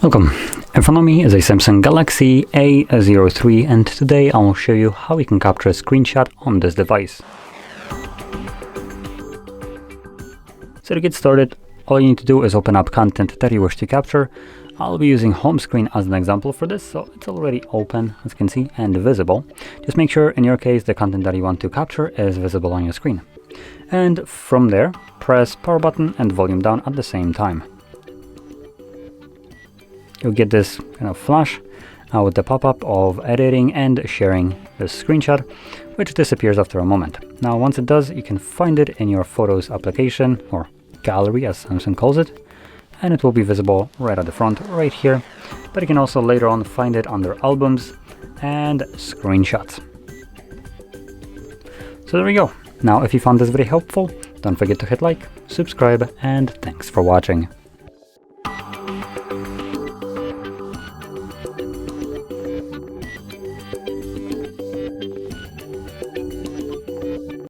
Welcome. In front of me is a Samsung Galaxy A03 and today I will show you how we can capture a screenshot on this device. So to get started, all you need to do is open up content that you wish to capture. I'll be using home screen as an example for this, so it's already open, as you can see, and visible. Just make sure in your case the content that you want to capture is visible on your screen. And from there, press power button and volume down at the same time. You'll get this kind of flash with the pop-up of editing and sharing the screenshot, which disappears after a moment. Now, once it does, you can find it in your Photos application, or gallery as Samsung calls it, and it will be visible right at the front, right here. But you can also later on find it under Albums and Screenshots. So there we go. Now, if you found this very helpful, don't forget to hit like, subscribe, and thanks for watching.